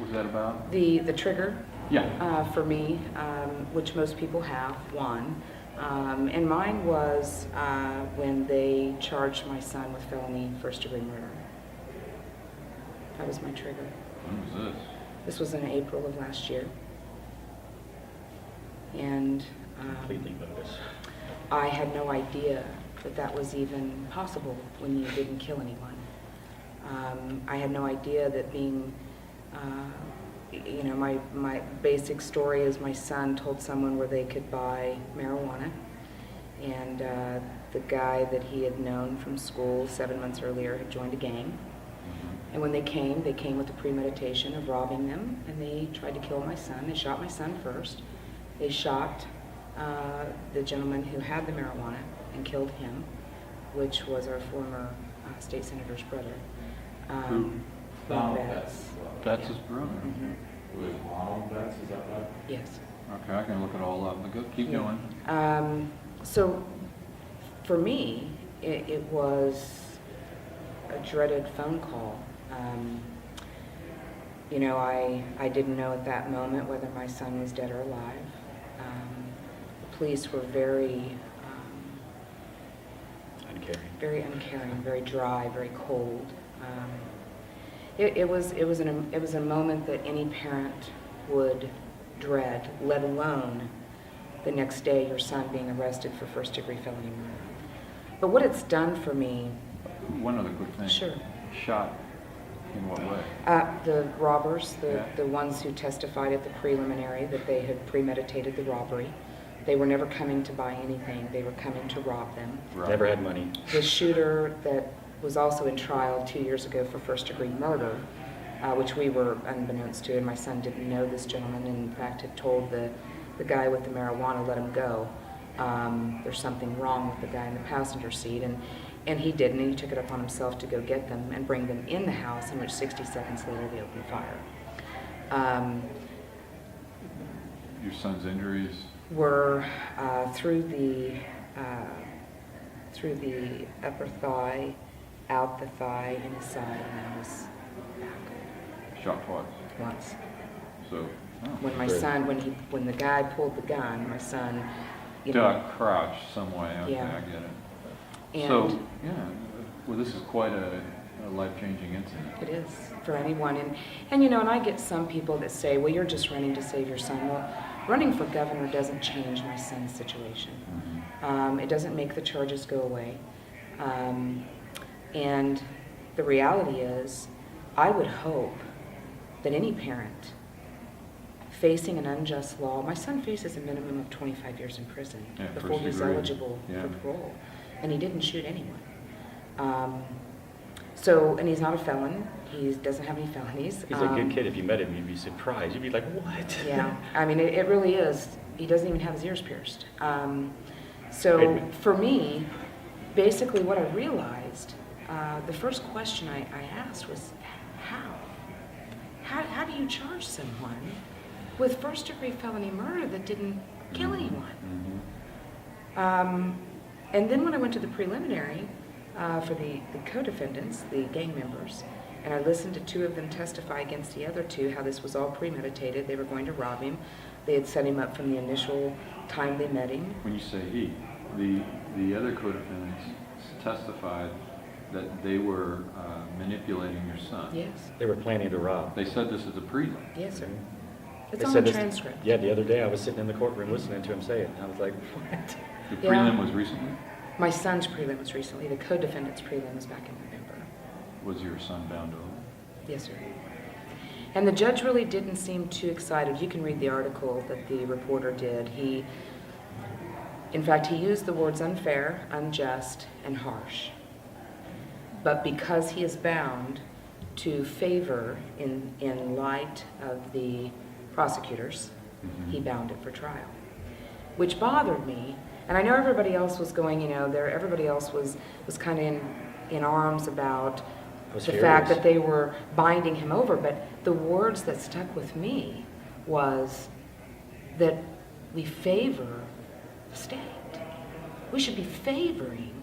was that about? The trigger Yeah. for me, which most people have, one. And mine was when they charged my son with felony first-degree murder. That was my trigger. When was this? This was in April of last year. And Completely bogus. I had no idea that that was even possible when you didn't kill anyone. I had no idea that being, you know, my basic story is my son told someone where they could buy marijuana, and the guy that he had known from school 7 months earlier had joined a gang. And when they came with the premeditation of robbing them, and they tried to kill my son. They shot my son first. They shot the gentleman who had the marijuana and killed him, which was our former state senator's brother. Who? Ron Betts. That's his brother. Mm-hmm. Was Ronald Betts, is that right? Yes. Okay, I can look it all up. But go, keep Yeah. going. So for me, it was a dreaded phone call. You know, I didn't know at that moment whether my son was dead or alive. The police were very uncaring, very dry, very cold. It was a moment that any parent would dread, let alone the next day your son being arrested for first-degree felony murder. But what it's done for me... One other quick thing. Sure. Shot in what way? The robbers, Yeah. the ones who testified at the preliminary that they had premeditated the robbery. They were never coming to buy anything. They were coming to rob them. Right. Never had money. The shooter that was also in trial 2 years ago for first-degree murder, which we were unbeknownst to, and my son didn't know this gentleman, and in fact had told the guy with the marijuana, let him go. There's something wrong with the guy in the passenger seat, and he didn't, and he took it upon himself to go get them and bring them in the house, in which 60 seconds later they opened fire. Your son's injuries? Were through the upper thigh, out the thigh, in his side, and then his back. Shot twice. Once. So, When my Great. son, when the guy pulled the gun, my son, you know, duck, crouch, some way. Okay, Yeah. I get it. and So, yeah, well, this is quite a life-changing incident. it is for anyone. And you know, and I get some people that say, well, you're just running to save your son. Well, running for governor doesn't change my son's situation. Mm-hmm. It doesn't make the charges go away. And the reality is, I would hope that any parent facing an unjust law, my son faces a minimum of 25 years in prison Yeah, before first he's degree. eligible Yeah. for parole. And he didn't shoot anyone. And he's not a felon. He doesn't have any felonies. He's a good kid. If you met him, you'd be surprised. You'd be like, what? Yeah, I mean, it really is. He doesn't even have his ears pierced. So Right. for me, basically what I realized, the first question I asked was, how do you charge someone with first-degree felony murder that didn't kill anyone? Mm-hmm. And then when I went to the preliminary for the co-defendants, the gang members, and I listened to two of them testify against the other two, how this was all premeditated. They were going to rob him. They had set him up from the initial time they met him. When you say he, the other co-defendants testified that they were manipulating your son. Yes. They were planning to rob. They said this is a prelim. Yes, sir. They It's on said the this- transcript. Yeah, the other day I was sitting in the courtroom listening to him say it. And I was like, what? The Yeah. prelim was recently? My son's prelim was recently. The co-defendant's prelim was back in November. Was your son bound over? Yes, sir. And the judge really didn't seem too excited. You can read the article that the reporter did. In fact, he used the words unfair, unjust, and harsh. But because he is bound to favor in light of the prosecutors, he bound it for trial, which bothered me. And I know everybody else was going, everybody else was kind of in arms about the fact that they were binding him over. But the words that stuck with me was that we favor the state. We should be favoring